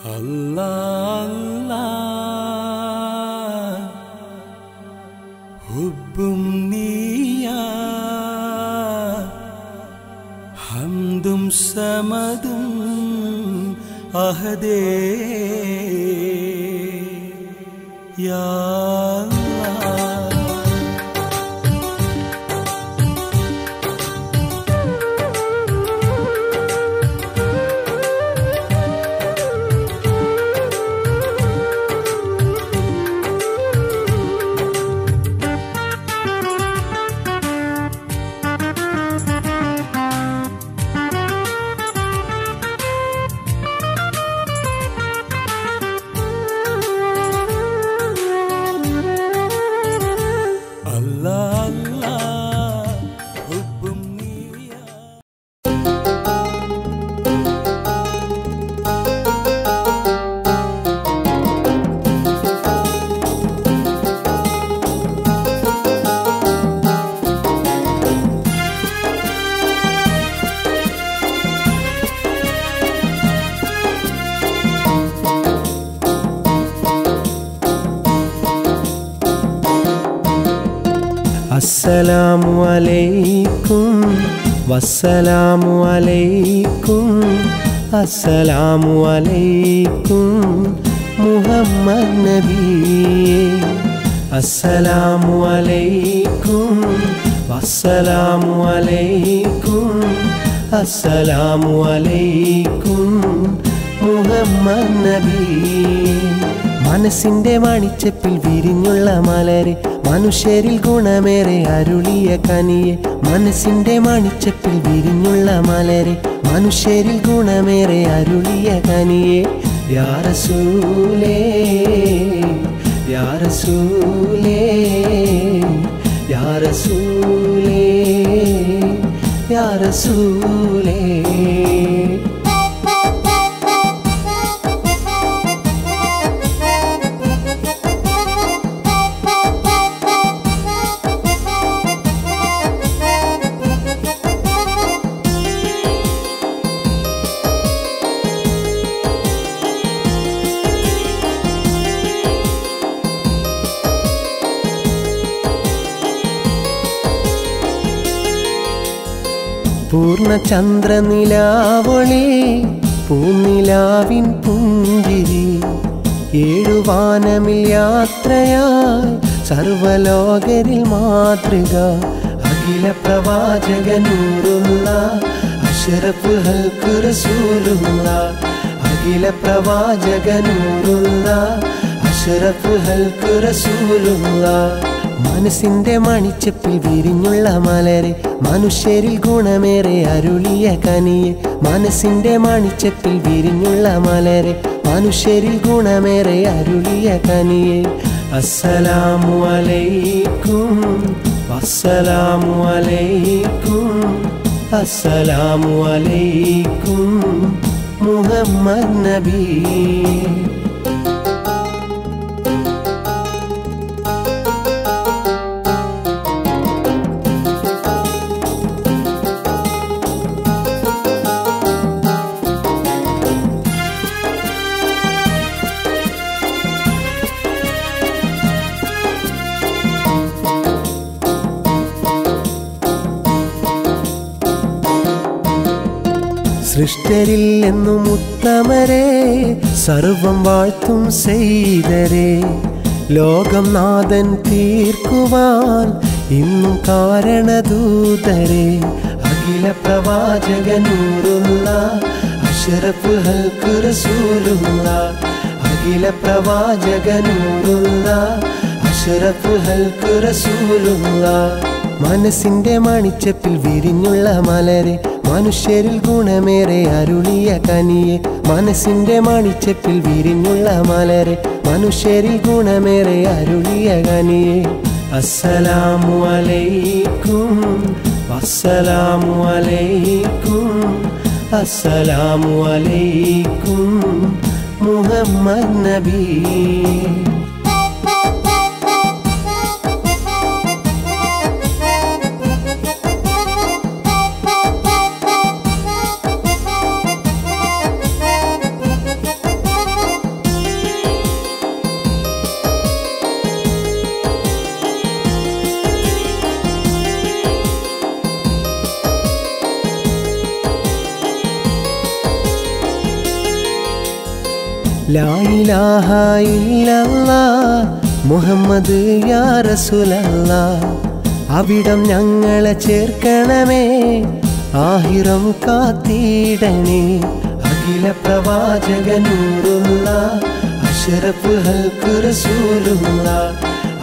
الله الله حب نيا حمد سمد أهدي يا अस्सलामु अलैकुम वस्सलामु अलैकुम अस्सलामु अलैकुम मुहम्मद नबी अस्सलामु अलैकुम वस्सलामु अलैकुम अस्सलामु अलैकुम मुहम्मद नबी മനസ്സിന്റെ മണിച്ചപ്പിൽ വിരിഞ്ഞുള്ള മലരെ മനുഷ്യരിൽ ഗുണമേറെ അരുളിയ കനിയെ മനസ്സിന്റെ മണിച്ചപ്പിൽ വിരിഞ്ഞുള്ള മലരെ മനുഷ്യരിൽ ഗുണമേറെ അരുളിയ കനിയെ യാ റസൂലേ യാ റസൂലേ യാ റസൂലേ യാ റസൂലേ പൂർണ്ണചന്ദ്രനിലാവൊളി പൂനിലാവിൻ പുഞ്ചിരി ഏഴുവാനമിൽ യാത്രയായി സർവലോകരിൽ മാതൃക അഖില പ്രവാചകനൂറുള്ള അഷ്റഫുൽ ഹൽഖ് റസൂലുള്ള അഖില പ്രവാചകനൂറുള്ള അഷ്റഫുൽ ഹൽഖ് റസൂലുള്ള മനസ്സിന്റെ മണിച്ചപ്പിൽ വിരിഞ്ഞുള്ള മലരെ മനുഷ്യരിൽ ഗുണമേറെ അരുളിയ കനിയെ മനസ്സിന്റെ മണിച്ചപ്പിൽ വിരിഞ്ഞുള്ള മലരെ മനുഷ്യരിൽ ഗുണമേറെ അരുളിയ കനിയെ അസ്സലാമു അലൈക്കും വസ്സലാമു അലൈക്കും അസ്സലാമു അലൈക്കും മുഹമ്മദ് നബി സൃഷ്ടരിൽ എന്നും ഉത്തമരെ സർവം വാഴ്ത്തും സെയ്തരെ ലോകം നാഥൻ തീർക്കുവാൻ ഇന്നും കാരണദൂതരെ അഖില പ്രവാചകനൂറുള്ള അഷ്റഫുൽ ഹൽഖ് റസൂലുള്ള അഖില പ്രവാചകനൂറുള്ള അഷ്റഫുൽ ഹൽഖ് റസൂലുള്ള മനസ്സിന്റെ മണിച്ചപ്പിൽ വിരിഞ്ഞുള്ള മലരെ മനുഷ്യരിൽ ഗുണമേറെ അരുളിയ കനിയെ മനസ്സിന്റെ മണിച്ചപ്പിൽ വിരിഞ്ഞുള്ള മലരെ മനുഷ്യരിൽ ഗുണമേറെ അരുളിയ കനിയെ അസ്സലാമു അലൈക്കും വസ്സലാമു അലൈക്കും അസ്സലാമു അലൈക്കും മുഹമ്മദ് നബി ലാ ഇലാഹ ഇല്ലല്ലാഹ് മുഹമ്മദ് യാ റസൂലല്ലാഹ്. അവിടം ഞങ്ങളെ ചേർക്കണമേ, ആഹിറം കാത്തിടണേ. അഖില പ്രവാചക നൂറുല്ലാഹ് അഷ്റഫുൽ ഹൽഖ് റസൂലുള്ളാഹ്.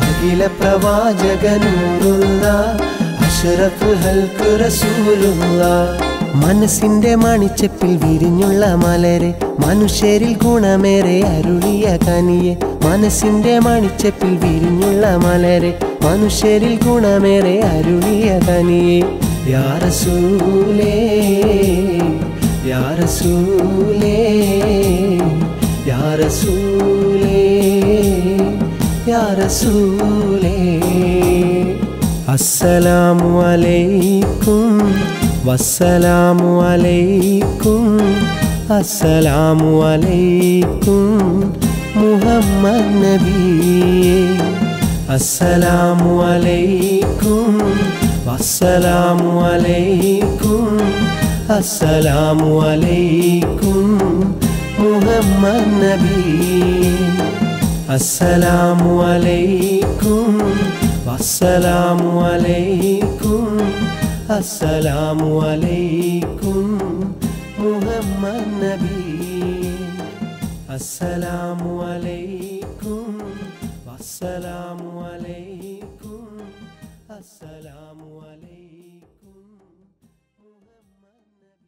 അഖില പ്രവാചക നൂറുല്ലാഹ് അഷ്റഫുൽ ഹൽഖ് റസൂലുള്ളാഹ്. മനസ്സിന്റെ മണിച്ചപ്പിൽ വിരിഞ്ഞുള്ള മലരെ, മനുഷ്യരിൽ ഗുണമേറെ അരുളിയ കനിയെ. മനസ്സിന്റെ മണിച്ചപ്പിൽ വിരിഞ്ഞുള്ള മലരെ, മനുഷ്യരിൽ ഗുണമേറെ അരുളിയ കനിയെ. യാ റസൂലേ യാ റസൂലേ യാ റസൂലേ യാ റസൂലേ. അസ്സലാമു അലൈക്കും വസ്സലാമു അലൈക്കും അസ്സലാമു അലൈക്കും മുഹമ്മദ് നബിയേ. അസ്സലാമു അലൈക്കും വസ്സലാമു അലൈക്കും അസ്സലാമു അലൈക്കും മുഹമ്മദ് നബിയേ. അസ്സലാമു അലൈക്കും വസ്സലാമു അലൈക്കും അസ്സലാമു അലൈക്കും മുഹമ്മദ് നബിയേ. അസ്സലാമു അലൈക്കും വസ്സലാമു അലൈക്കും അസ്സലാമു അലൈക്കും മുഹമ്മദ് നബിയേ.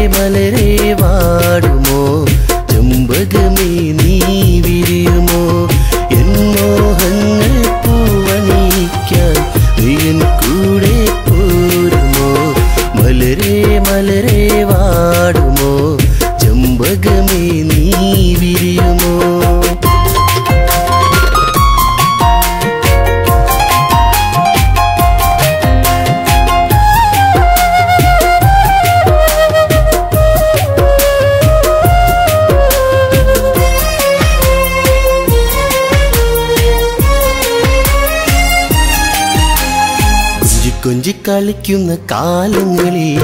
മലരെ വാടുമോ ചെമ്പകമേ നീ വിരിയുമോ എൻ മോഹങ്ങൾ പൂവണിക്കാൻ നീ എൻ കൂടെ പോരുമോ മലരെ മലരെ വാടുമോ ചെമ്പകമേ നീ വിരിയുമോ കൊഞ്ചിക്കളിക്കുന്ന കാലങ്ങളിൽ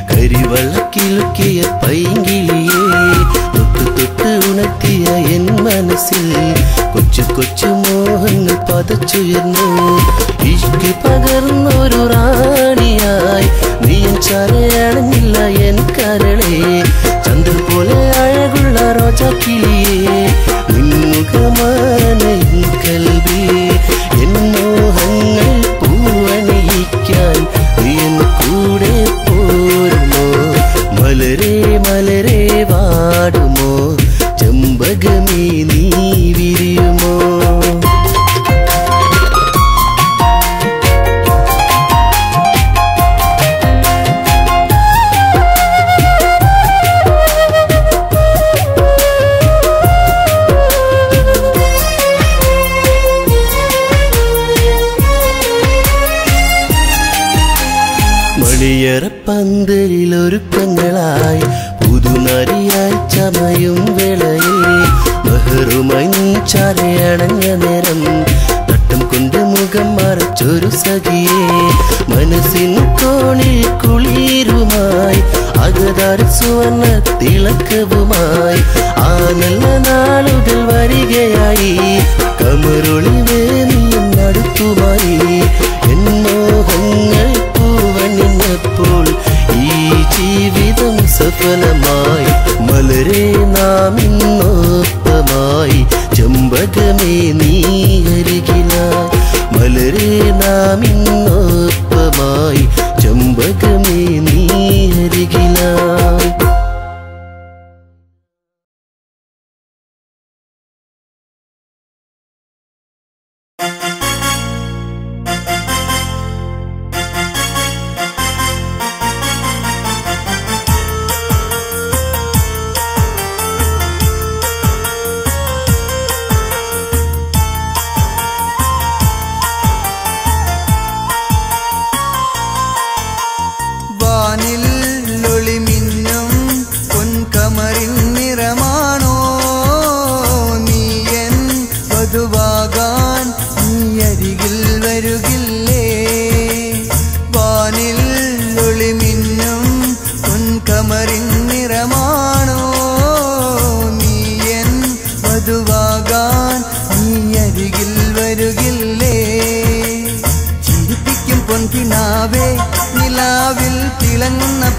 കരിവളക്കിലുക്കിയ പൈങ്കിളിയെ തൊട്ട് തൊട്ട് ഉണർത്തിയ എൻ മനസ്സിൽ കൊച്ചു കൊച്ചു മോഹങ്ങൾ പതച്ചുയർന്നു ഇഷ്ക് പകർന്നൊരു റാണിയായി നീ ചരയണഞ്ഞില്ല എൻ കരളെ ചന്ദ്രൻ പോലെ അഴകുള്ള റോജാക്കിളിയെ നിൻമുഖമാണ് എൻ കൽവി എൻ മോഹങ്ങൾ പൂവണിയിക്കാൻ നീ എൻ കൂടെ പോരുമോ മലരെ മലരെ വാടുമോ ചെമ്പകമേ നീ വിരിയുമോ മണിയറപ്പന്തലിലൊരുക്കങ്ങളായി പുതുനരിയായി ചമയും വേളയിൽ മഹറുമഞ്ചാരയണഞ്ഞ നേരം തട്ടം കൊണ്ട് മുഖം മറച്ചൊരു സഖിയെ മനസ്സിൻ കോണിൽ കുളിരുമായി അകതാര സുവർണ്ണ തിളക്കവുമായി ആ നല്ല നാളുകൾ വരികയായി കമറൊളിവേ നീ അടുത്തുമായി എൻ മോഹങ്ങൾ പൂവണിഞ്ഞപ്പോൾ ഈ ജീവിതം സഫലമായി മലരെ നാം ഇന്നൊപ്പമായി ചെമ്പകമേ നീ അരികിലായി മലരെ നാം ഇന്നൊപ്പമായി ചെമ്പകമേ നീ അരികിലായി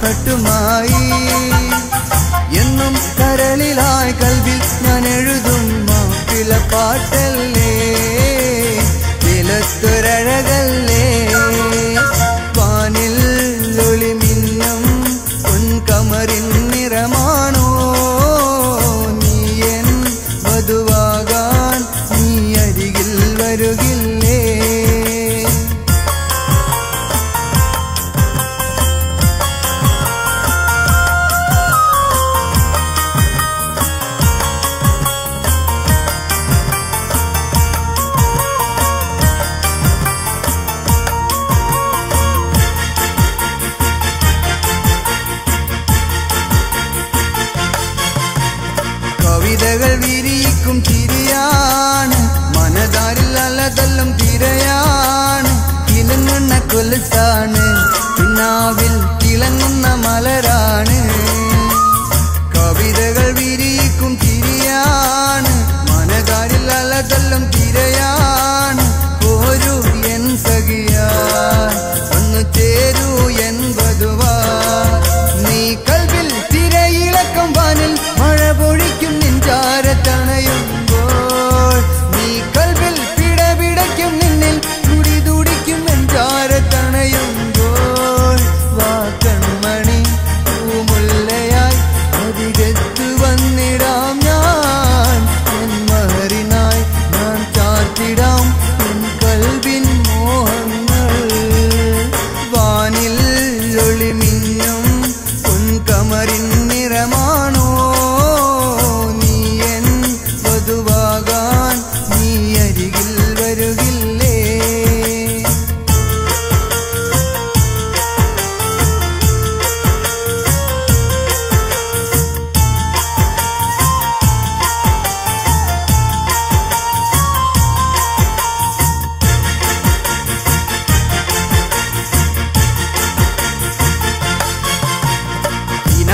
പട്ടുമായി എന്നും കരളിലായി കൽവിൽ ഞാൻ എഴുതും മാപ്പിള പാട്ടല്ലേ വിലത്തൊരഴകല്ലേ വാനിൽ ഒളിമിന്നും പൊൻകമറിൻ നിറമാണോ നീ എൻ വധുവാകാൻ നീ അരികിൽ വരുകില്ലേ കവിതകൾ വിരിയിക്കും തിരിയാണ് മനതാരിൽ അലതല്ലും തിരയാണ് തിളങ്ങുന്ന കൊലുസാണ് പിന്നാവിൽ തിളങ്ങുന്ന മലരാണ് കവിതകൾ വിരിയിക്കും തിരിയാണ് മനതാരിൽ അലതല്ലും തിരയാണ് പോരൂ എൻ സഖിയാ ഒന്ന് ചേരൂ എൻ വധുവാ നീ കൽവിൽ തിരയിളക്കം വാനിൽ മഴ പൊഴിക്കും നെഞ്ചാരത്തണയുമ്പോൾ നീ കൽവിൽ പിടപിടയ്ക്കും നിന്നിൽ തുടി തുടിക്കും നെഞ്ചാരത്തണയുമ്പോൾ വാ കൺമണി പൂമുല്ലേ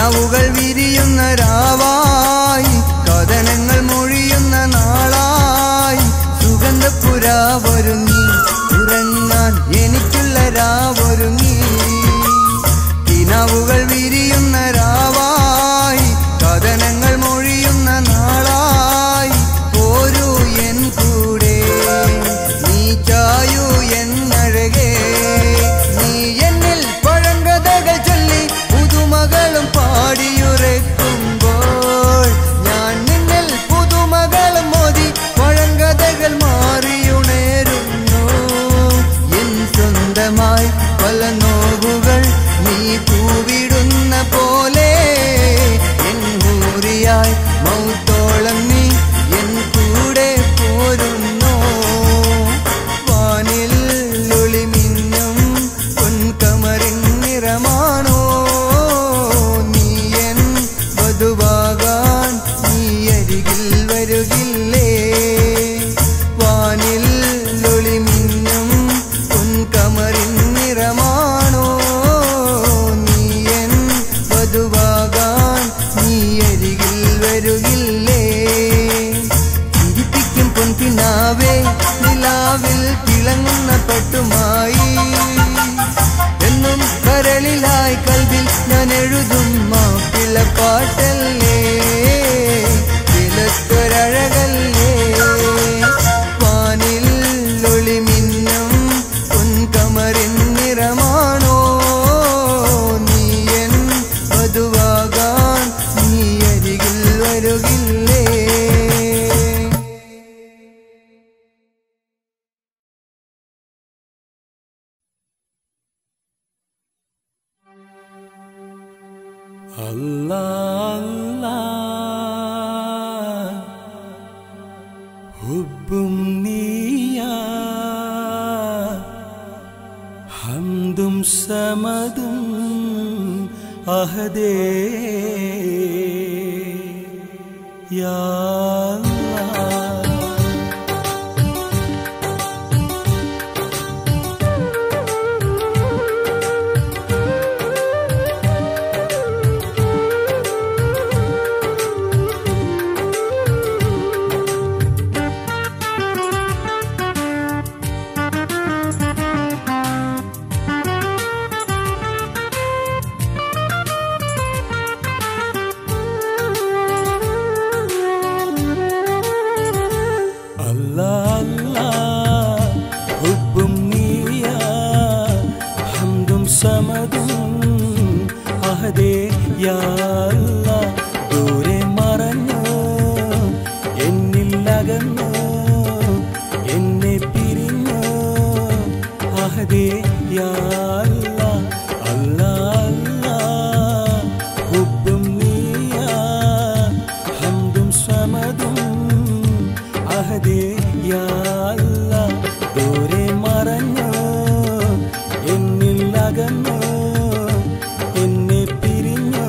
കിനാവുകൾ വിരിയുന്ന രാവായി കഥനങ്ങൾ മൊഴിയുന്ന നാളായി സുഗന്ധപ്പുരാവൊരുങ്ങി ഉറങ്ങാൻ എനിക്കുള്ള രാവൊരുങ്ങി കിനാവുകൾ വിരിയുന്ന രാവായി കഥനങ്ങൾ മൊഴിയുന്ന നാളായി പോരൂ എൻ കൂടെ നീ ചായൂ എന്നഴകേ നീ എന്നിൽ പഴങ്കഥകൾ ചൊല്ലി പുതുമകളും പാടിയുറക്കുമ്പോൾ ഞാൻ നിന്നിൽ പുതുമകളും മോദി പഴങ്കഥകൾ മാറിയുണരുന്നു എൻ സ്വന്തമായി പല നോവുകൾ നീ പൂവിടുന്ന പോലെ എൻ ഹൂറിയായി മൗത്തോളം നീ എൻ കൂടെ പോരുന്നു വാനിൽ ഒളിമിന്നും പൊൻകമറിൻ നിറമാണോ നീ എൻ വധുവാകാൻ നീ അരികിൽ വരുകില്ലേ വാനിൽ ഒളിമിന്നും പൊൻകമറിൻ നിറമാണോ നീ എൻ വധുവാകാൻ നീ അരികിൽ വരുകില്ലേ ചിരിപ്പിക്കും പൊൻകിനാവേ നിലാവിൽ തിളങ്ങുന്ന പട്ടുമായി എന്നും കരളിലായി കൽവിൽ ഞാൻ എഴുതും മാപ്പിളപ്പാട്ടല്ലേ വിലത്തൊരഴകല്ലേ വാനിൽ ഒളിമിന്നും പൊൻകമറിൻ നിറമാണോ നീ എൻ വധുവാകാൻ നീ അരികിൽ വരുകില്ലേ അല്ലാ ഹുബ്ബും നീയാ ഹംദും സമദും അഹദേ യാ ദൂരെ മറഞ്ഞു എന്നില്ലകന്നു എന്നെ പിരിഞ്ഞു അഹദേ യാ അല്ലാ ഹുബ്ബും നീയാ ഹംദും സമദും അഹദേ യാ ദൂരെ മറഞ്ഞു എന്നില്ലകന്നു എന്നെ പിരിഞ്ഞു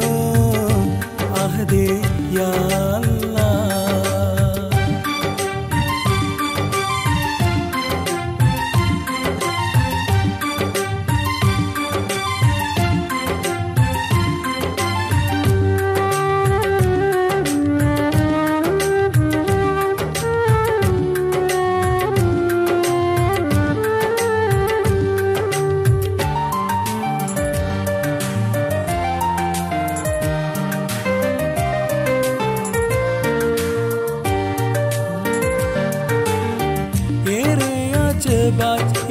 അഹദേ യാ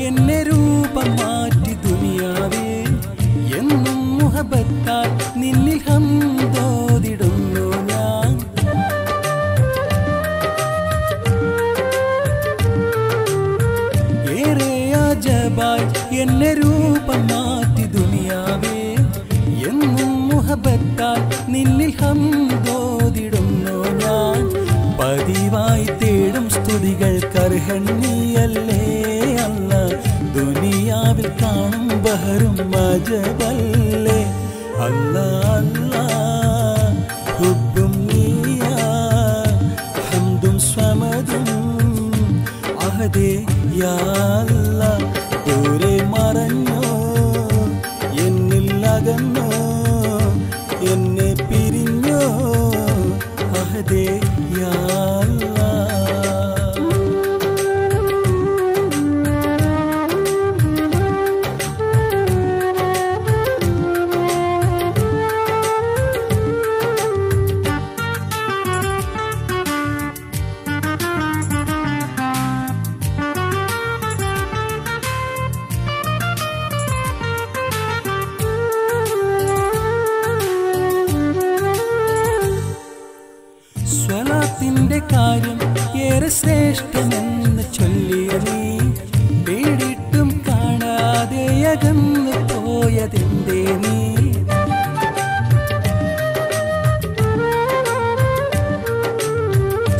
എന്നെ രൂപം മാറ്റി ദുനിയാവേ എന്നും മുഹബത്താൽ നിന്നിൽ ഹംദോദിടുന്നു ഞാൻ ഏറെ അജബായി എന്നെ രൂപം മാറ്റി ദുനിയാവേ എന്നും മുഹബത്താൽ നിന്നിൽ ഹംദോദിടുന്നു ഞാൻ പതിവായി തേടും സ്തുതികൾക്കർഹൻ നീയല്ലേ അല്ല ദുനിയാവിൽ കാണും ബഹറും അജബല്ലേ അല്ലാ അല്ലാ ഹുബ്ബും നീയാ ഹംദും സമദും അഹദേ യാ അല്ലാ ദൂരെ മറഞ്ഞോ എന്നിൽ അകന്നോ എന്നെ അഹദേ യാ അല്ലാഹ്. സ്വലാത്തിന്റെ കാര്യം ഏറെ ശ്രേഷ്ഠമെന്ന് ചൊല്ലിയ നീ പേടിട്ടും കാണാതെ അകന്നു പോയതെന്തേ നീ?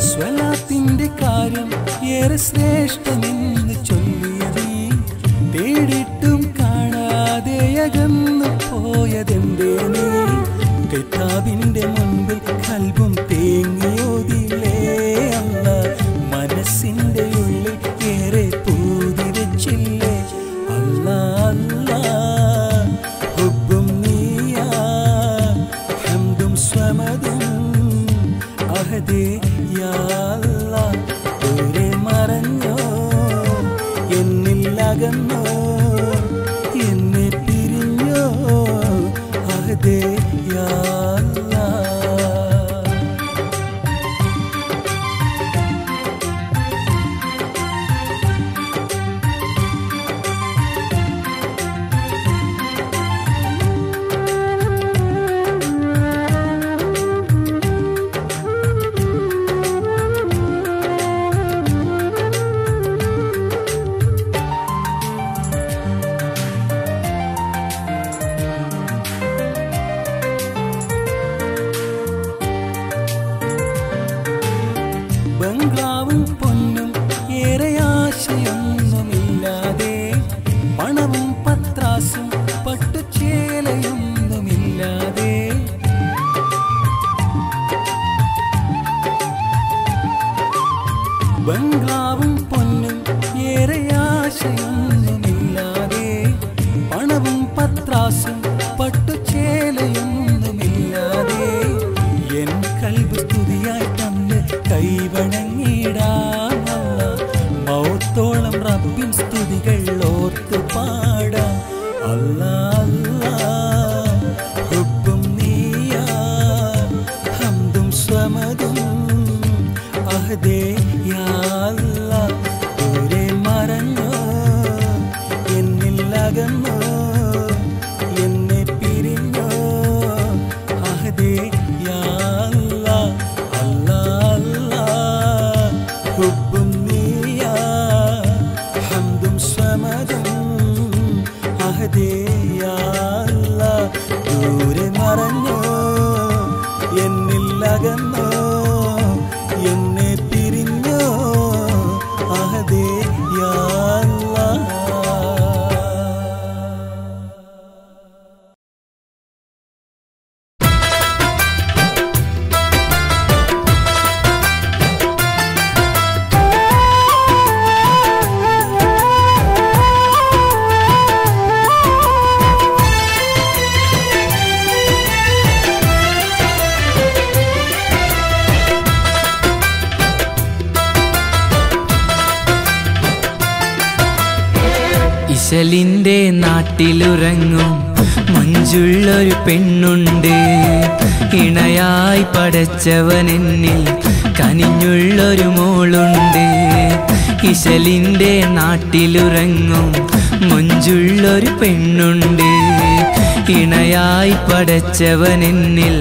സ്വലാത്തിന്റെ കാര്യം ഏറെ ശ്രേഷ്ഠമെന്ന് ചൊല്ലിയ നീ പേടിട്ടും കാണാതെ അകന്നു പോയതെന്തേ നീ? കിതാബിന്റെ മുൻപിൽ കൽബും തേങ്ങിയോതില്ലേ അല്ലാഹ്, മനസ്സിന്റെ ഉള്ളിൽ ഏറെ പൂതി വെച്ചില്ലേ അല്ലാഹ് അല്ലാഹ്. ഹുബ്ബും നീയാ ഹംദും സ്വമദും അഹദേ യാ അല്ലാഹ്. ദൂരെ മറഞ്ഞോ എന്നിൽ അകന്നോ എന്നെ പിരിഞ്ഞോ അഹദേ യാ അല്ലാഹ്. ബംഗ്ലാവും പൊന്നും ഏറെ ആശയൊന്നുമില്ലാതെ, പണവും പത്രാസും പട്ടുചേലയൊന്നുമില്ലാതെ, ബംഗ്ലാവും പൊന്നും ഏറെ ആശയൊന്നുമില്ലാതെ, പണവും പത്രാസും പട്ടുചേലയൊന്നുമില്ലാതെ, എൻ കൽബ് സ്തുതിയായി തന്ന് കൈവണങ്ങിടാം അല്ലാഹ്. മൗത്തോളം റബ്ബിൻ സ്തുതികൾ ഓർത്തു പാടാം അല്ലാഹ് അല്ലാഹ്. ഹുബ്ബും നീയാ ഹംദും സ്വമദും അഹദേ യാ അല്ലാഹ്. ദൂരെ മറഞ്ഞോ എന്നിൽ അകന്നോ എന്നെ പിരിഞ്ഞോ അഹദേ യാ അല്ലാഹ് അല്ലാഹ് അല്ലാഹ്. ഹുബ്ബും നീയാ ഹംദും സ്വമദും അഹദേ യാ അല്ലാഹ്. ദൂരെ മറഞ്ഞോ എന്നിൽ അകന്നോ എന്നെ പിരിഞ്ഞോ അഹദേ യാ അല്ലാഹ്. ഇശലിന്റെ നാട്ടിലുറങ്ങും മഞ്ചുള്ളൊരു പെണ്ണുണ്ട്, ഇണയായി പടച്ചവനെന്നിൽ കനിഞ്ഞുള്ളൊരു മോളുണ്ട്. ഇശലിന്റെ നാട്ടിലുറങ്ങും മഞ്ചുള്ളൊരു പെണ്ണുണ്ട്, ഇണയായി പടച്ചവനെന്നിൽ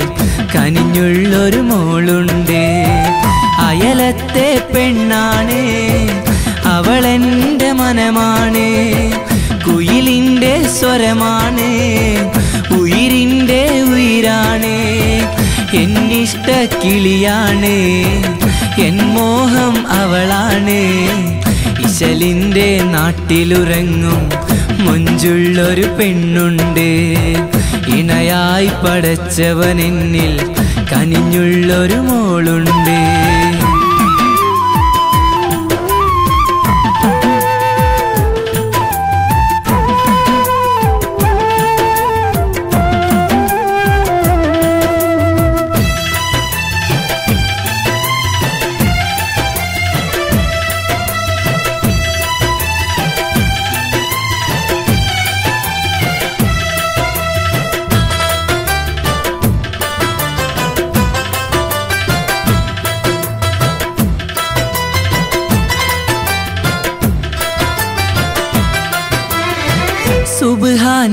കനിഞ്ഞുള്ളൊരു മോളുണ്ട്. അയലത്തെ പെണ്ണാണ് അവളെന്റെ മനമാണ്, കുയിലിന്റെ സ്വരമാണ്, ഉയിരിന്റെ ഉയിരാണ്, എന്നിഷ്ട കിളിയാണ്, എൻ മോഹം അവളാണ്. ഇശലിന്റെ നാട്ടിലുറങ്ങും മൊഞ്ചുള്ളൊരു പെണ്ണുണ്ട്, ഇണയായി പടച്ചവനെന്നിൽ കനിഞ്ഞുള്ളൊരു മോളുണ്ട്.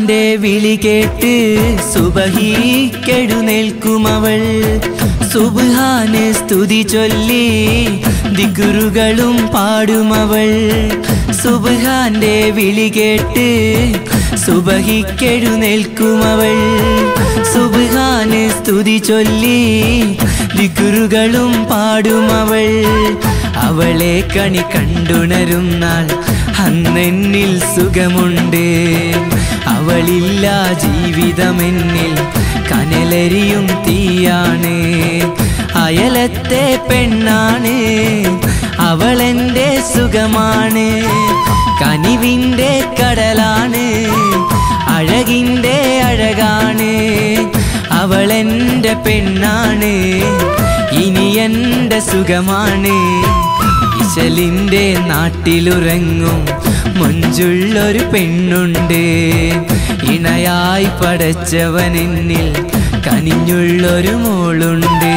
സുബ്ഹാന്റെ വിളി കേട്ട് സുബഹിക്കെഴുന്നേൽക്കുമവൾ സുബ്ഹാന് സ്തുതി ചൊല്ലി ദിക്റുകളും പാടുമവൾ സുബ്ഹാന്റെ വിളി കേട്ട് സുബഹിക്കെഴുന്നേൽക്കുമവൾ സുബ്ഹാന് സ്തുതി ചൊല്ലി ദിക്റുകളും പാടുമവൾ അവളെ കണി കണ്ടുണരും നാൾ അന്നെന്നിൽ സുഖമുണ്ട് അവളില്ല ജീവിതമെന്നിൽ കനലരിയും തീയാണ് അയലത്തെ പെണ്ണാണ് അവളെന്റെ സുഖമാണ് കനിവിൻ്റെ കടലാണ് അഴകിൻ്റെ അഴകാണ് അവളെന്റെ പെണ്ണാണ് ഇനി എൻ്റെ സുഖമാണ് ഇശലിൻ്റെ നാട്ടിലുറങ്ങും മൊഞ്ചുള്ളൊരു പെണ്ണുണ്ട് ഇണയായി പടച്ചവനെന്നിൽ കനിഞ്ഞുള്ളൊരു മോളുണ്ട്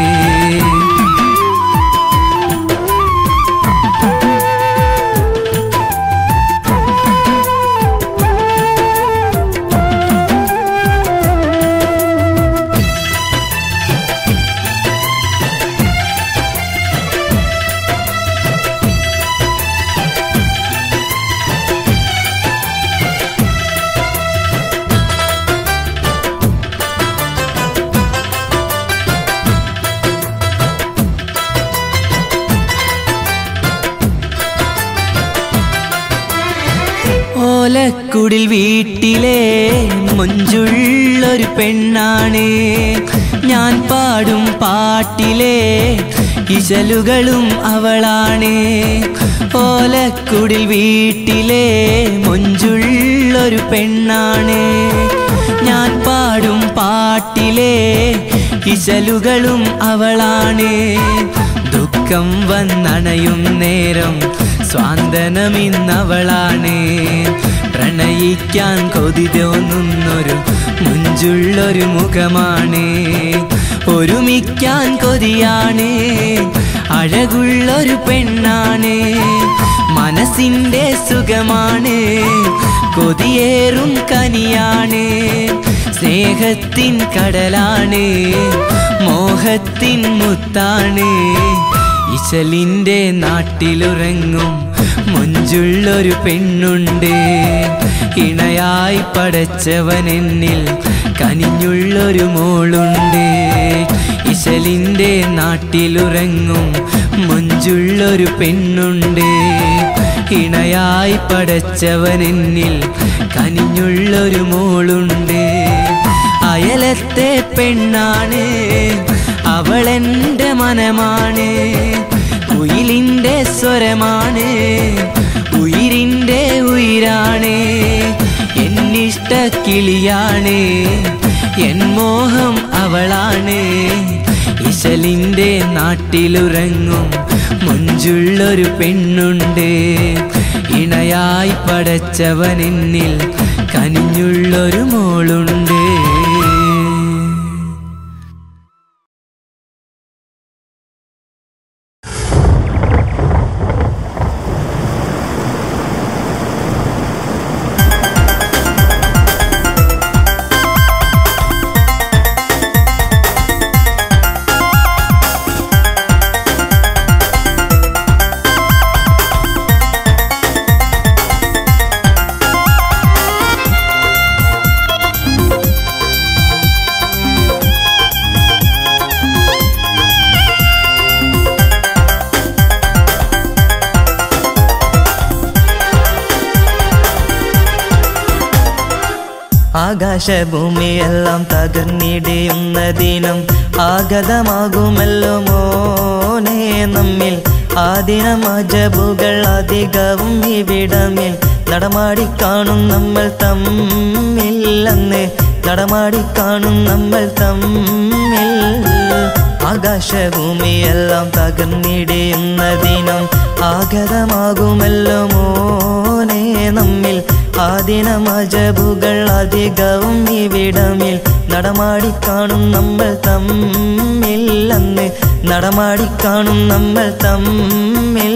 ഓലക്കുടിൽ വീട്ടിലെ മൊഞ്ചുള്ളൊരു പെണ്ണാണ് ഞാൻ പാടും പാട്ടിലെ ഇശലുകളും അവളാണ് ഓലക്കുടിൽ വീട്ടിലെ മൊഞ്ചുള്ളൊരു പെണ്ണാണ് ഞാൻ പാടും പാട്ടിലെ ഇശലുകളും അവളാണ് ദുഃഖം വന്നണയും നേരം സ്വാന്തനമിന്നവളാണ് പ്രണയിക്കാൻ കൊതി തോന്നുന്നൊരു മുഞ്ചുള്ളൊരു മുഖമാണ് ഒരുമിക്കാൻ കൊതിയാണ് അഴകുള്ളൊരു പെണ്ണാണ് മനസ്സിൻ്റെ സുഖമാണ് കൊതിയേറും കനിയാണ് സ്നേഹത്തിൻ കടലാണ് മോഹത്തിൻ മുത്താണ് ഇശലിൻ്റെ നാട്ടിലുറങ്ങും മൊഞ്ചുള്ളൊരു പെണ്ണുണ്ട് ഇണയായി പടച്ചവനെന്നിൽ കനിഞ്ഞുള്ളൊരു മോളുണ്ട് ഇശലിൻ്റെ നാട്ടിലുറങ്ങും മൊഞ്ചുള്ളൊരു പെണ്ണുണ്ട് ഇണയായി പടച്ചവനെന്നിൽ കനിഞ്ഞുള്ളൊരു മോളുണ്ട് അയലത്തെ പെണ്ണാണ് അവളെന്റെ മനമാണ് കുയിലിൻ്റെ സ്വരമാണ് ഉയിരിൻ്റെ ഉയിരാണ് എന്നിഷ്ട കിളിയാണ് എൻ മോഹം അവളാണ് ഇശലിൻ്റെ നാട്ടിലുറങ്ങും മൊഞ്ചുള്ളൊരു പെണ്ണുണ്ട് ഇണയായി പടച്ചവനെന്നിൽ കനിഞ്ഞുള്ളൊരു മോളുണ്ട് ആകാശഭൂമിയെല്ലാം തകർന്നിടിയുന്ന ദിനം ആഗതമാകുമല്ലോ മോനെ നമ്മിൽ ആ ദിനം അജബുകൾ അധികവും ഇവിടമിൽ നടമാടിക്കാണും നമ്മൾ തമ്മിൽ അന്ന് നടമാടിക്കാണും നമ്മൾ തമ്മിൽ ആകാശഭൂമിയെല്ലാം തകർന്നിടിയുന്ന ദിനം ആഗതമാകുമല്ലോ മോനെ നമ്മിൽ ആ ദിനം അജബുകൾ അധികവും ഇവിടമിൽ നടമാടിക്കാണും നമ്മൾ തമ്മിൽ അന്ന് നടമാടിക്കാണും നമ്മൾ തമ്മിൽ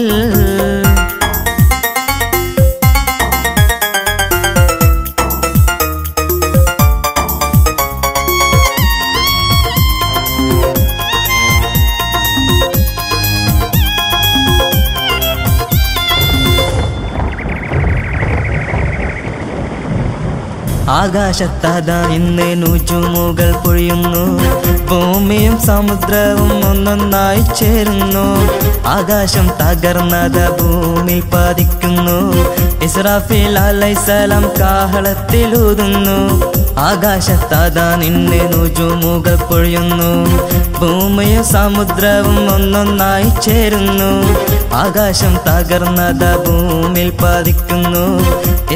ആകാശത്തതാ ഇന്ന് നുജുമുകൾ പൊഴിയുന്നു, ഭൂമിയും സമുദ്രവും ഒന്നൊന്നായി ചേരുന്നു. ആകാശം തകർന്നത് ഭൂമി പതിക്കുന്നു, ഇസ്രാഫീൽ അലൈഹിസ്സലാം കാഹളത്തിലൂതുന്നു. ആകാശത്തതാ ഇന്ന് നുജുമുകൾ പൊഴിയുന്നു, ഭൂമിയും സമുദ്രവും ഒന്നൊന്നായി ചേരുന്നു. ആകാശം തകർന്നത് ഭൂമിയിൽ പതിക്കുന്നു,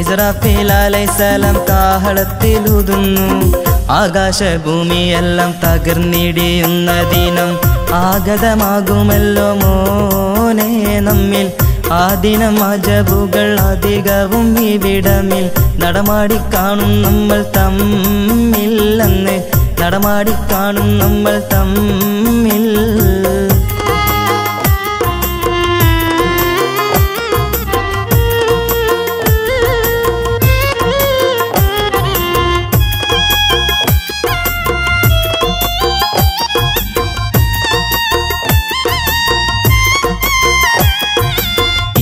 ഇസ്രാഫീൽ അലൈഹിസ്സലാം കാഹളത്തിലൂതുന്നു. ആകാശഭൂമിയെല്ലാം തകർന്നിടിയുന്ന ദിനം ആഗതമാകുമല്ലോ മോനെ നമ്മിൽ. ആ ദിനം അജബുകൾ അധികവും ഇവിടമിൽ നടമാടിക്കാണും നമ്മൾ തമ്മിൽ, അന്ന് നടമാടിക്കാണും നമ്മൾ തമ്മിൽ.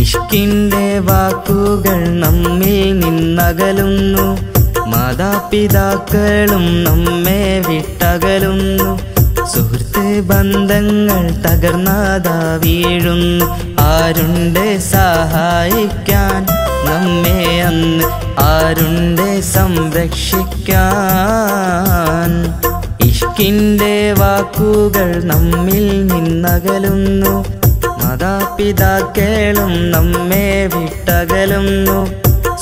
ഇഷ്കിന്റെ വാക്കുകൾ നമ്മിൽ നിന്നകലുന്നു, മാതാപിതാക്കളും നമ്മെ വിട്ടകലുന്നു. സുഹൃത്ത് ബന്ധങ്ങൾ തകർന്നാതാ വീഴുന്നു, ആരുണ്ട് സഹായിക്കാൻ നമ്മെ അന്ന്, ആരുണ്ട് സംരക്ഷിക്കാൻ. ഇഷ്കിന്റെ വാക്കുകൾ നമ്മിൽ നിന്നകലുന്നു, മാതാപിതാക്കളും നമ്മെ വിട്ടകലുന്നു.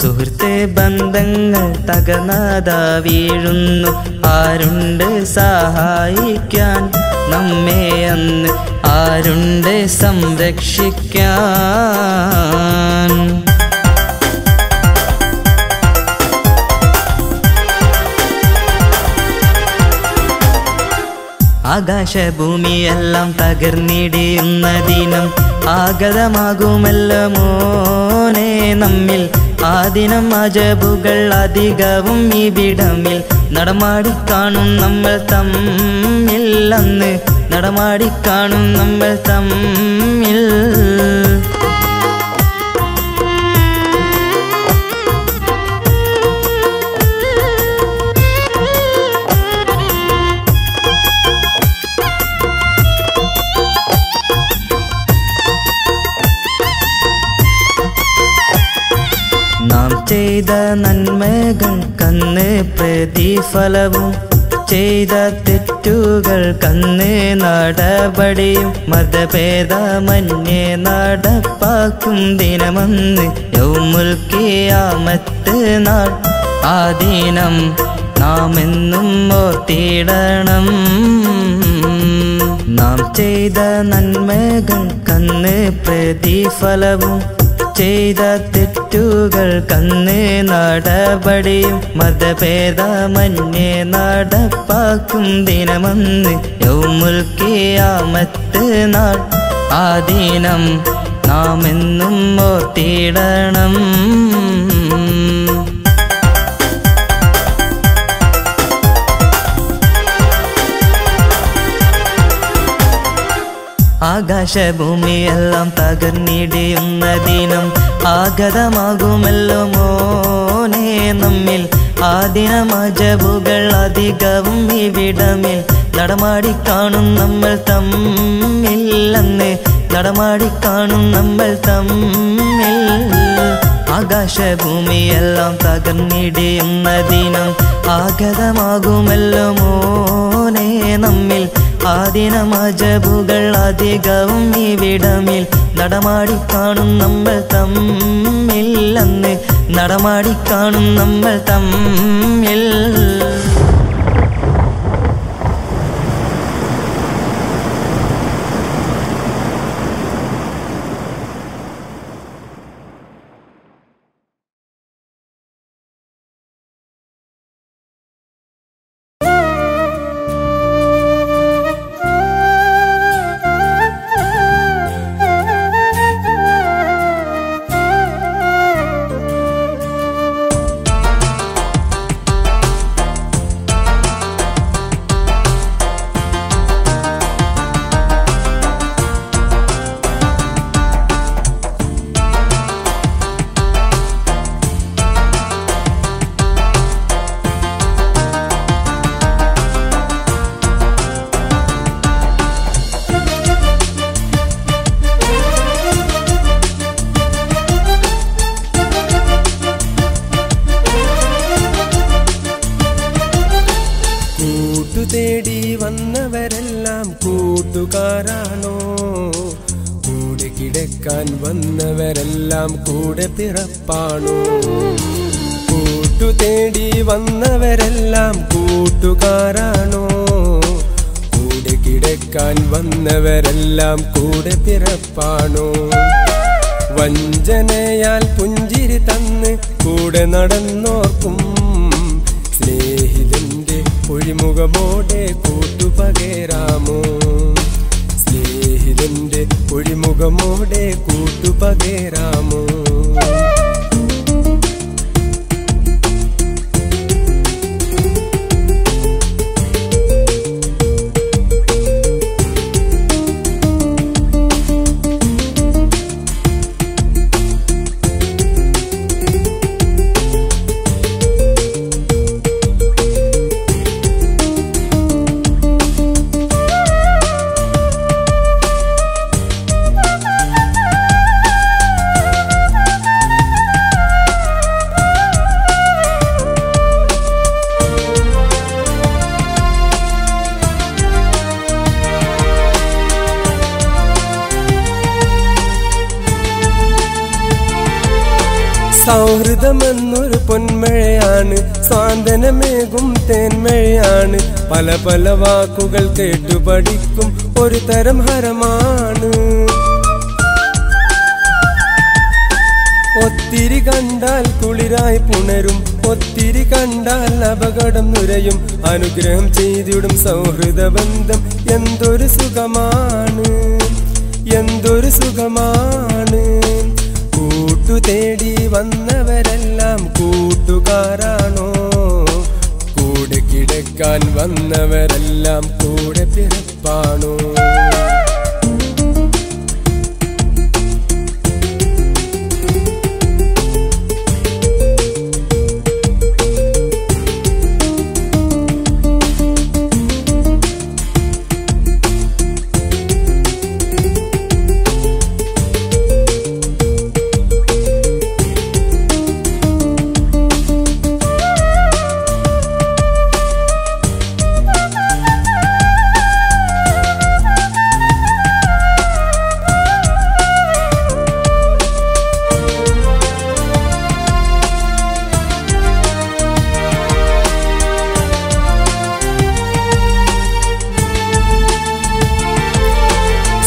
സുഹൃത്ത് ബന്ധങ്ങൾ തകർന്നാതാ വീഴുന്നു, ആരുണ്ട് സഹായിക്കാൻ നമ്മെ അന്ന്, ആരുണ്ട് സംരക്ഷിക്കാൻ. ആകാശഭൂമിയെല്ലാം തകർന്നിടിയുന്ന ദിനം ആഗതമാകുമല്ലോ മോനെ നമ്മിൽ. ആ ദിനം അജബുകൾ അധികവും ഇവിടമിൽ നടമാടിക്കാണും നമ്മൾ തമ്മിൽ, അന്ന് നടമാടിക്കാണും നമ്മൾ തമ്മിൽ. നാം ചെയ്ത നന്മകൾക്കന്ന് പ്രതിഫലവും, ചെയ്ത തെറ്റുകൾക്കന്ന് നടപടിയും. മതഭേദമന്യേ നടപ്പാക്കും ദിനമന്ന് യൗമുൽ ഖിയാമത്ത് നാൾ. ആ ദിനം നാം എന്നും ഓർത്തിടണം. നാം ചെയ്ത നന്മകൾക്കന്ന് പ്രതിഫലവും, ചെയ്ത തെറ്റുകൾക്കന്ന് നടപടിയും. മതഭേദമന്യേ നടപ്പാക്കും ദിനമന്ന് യൗമുൽ ഖിയാമത്ത് നാൾ. ആ ദിനം നാം എന്നും ഓർത്തിടണം. ആകാശഭൂമിയെല്ലാം തകർന്നിടിയുന്ന ദിനം ആഗതമാകുമല്ലോ മോനെ നമ്മിൽ. ആ ദിനം അജബുകൾ അധികവും ഇവിടമിൽ നടമാടിക്കാണും നമ്മൾ തമ്മിൽ, അന്ന് നടമാടിക്കാണും നമ്മൾ തമ്മിൽ. ആകാശഭൂമിയെല്ലാം തകർന്നിടിയുന്ന ദിനം ആഗതമാകുമല്ലോ മോനെ നമ്മിൽ. ആ ദിനം അജബുകൾ അധികവും ഇവിടമിൽ നടമാടിക്കാണും നമ്മൾ തമ്മിൽ, അന്ന് നടമാടിക്കാണും നമ്മൾ തമ്മിൽ. കൂട്ടുകാരാണോ? കൂടെ കിടക്കാൻ വന്നവരെല്ലാം കൂടെ പിറപ്പാണോ? കൂട്ടു തേടി വന്നവരെല്ലാം കൂട്ടുകാരാണോ? കൂടെ കിടക്കാൻ വന്നവരെല്ലാം കൂടെ പിറപ്പാണോ? വഞ്ചനയാൽ പുഞ്ചിരി തന്ന് കൂടെ നടന്നോർക്കും സ്നേഹിതന്റെ പൊഴിമുഖമോടെ കൂട്ടുപകരാമോ? സ്നേഹിതന്റെ പൊഴിമുഖമോടെ കൂട്ടുപകരാമോ? സൗഹൃദമെന്നൊരു പൊന്മഴയാണ്, സ്വാന്തനമേകും തേന്മഴയാണ്. പല പല വാക്കുകൾ കേട്ടു പഠിക്കും ഒരു തരം ഹരമാണ്. ഒത്തിരി കണ്ടാൽ കുളിരായി പുണരും, ഒത്തിരി കണ്ടാൽ അപകടം നുരയും. അനുഗ്രഹം ചെയ്തിടും സൗഹൃദ ബന്ധം എന്തൊരു സുഖമാണ്, എന്തൊരു സുഖമാണ്. കൂട്ടു തേടി വന്നവരെല്ലാം കൂട്ടുകാരാണോ? കൂടെ കിടക്കാൻ വന്നവരെല്ലാം കൂടെ പിറപ്പാണോ?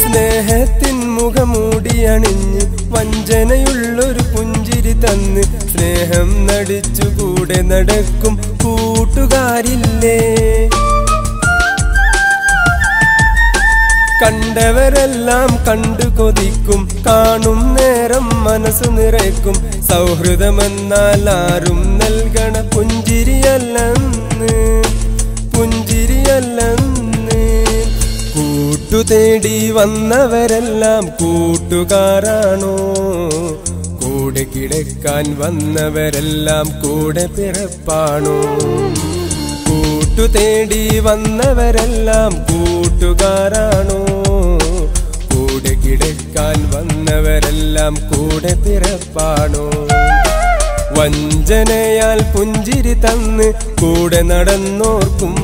സ്നേഹത്തിൻ മുഖമൂടിയണിഞ്ഞ് വഞ്ചനയുള്ളൊരു പുഞ്ചിരി തന്ന് സ്നേഹം നടിച്ചുകൂടെ നടക്കും കൂട്ടുകാരില്ലേ? കണ്ടവരെല്ലാം കണ്ടു കൊതിക്കും, കാണും നേരം മനസ്സു നിറയ്ക്കും. സൗഹൃദമെന്നാൽ ആരും നൽകണ പുഞ്ചിരിയല്ലെന്ന്, പുഞ്ചിരിയല്ലെന്ന്. കൂട്ടു തേടി വന്നവരെല്ലാം കൂട്ടുകാരാണോ? കൂടെ കിടക്കാൻ വന്നവരെല്ലാം കൂടെ പിറപ്പാണോ? കൂട്ടു തേടി വന്നവരെല്ലാം കൂട്ടുകാരാണോ? കൂടെ കിടക്കാൻ വന്നവരെല്ലാം കൂടെ പിറപ്പാണോ? വഞ്ചനയാൽ പുഞ്ചിരി തന്ന് കൂടെ നടന്നോർക്കും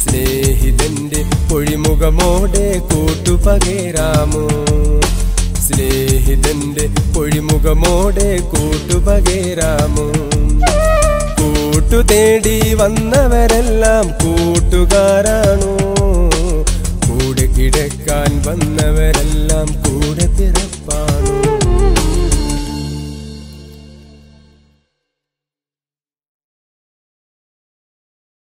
സ്നേഹിതന്റെ പൊഴിമുഖമോടെ കൂട്ടുപകരാമോ? സ്നേഹിതന്റെ പൊഴിമുഖമോടെ കൂട്ടുപകരാമോ? കൂട്ടു തേടി വന്നവരെല്ലാം കൂട്ടുകാരാ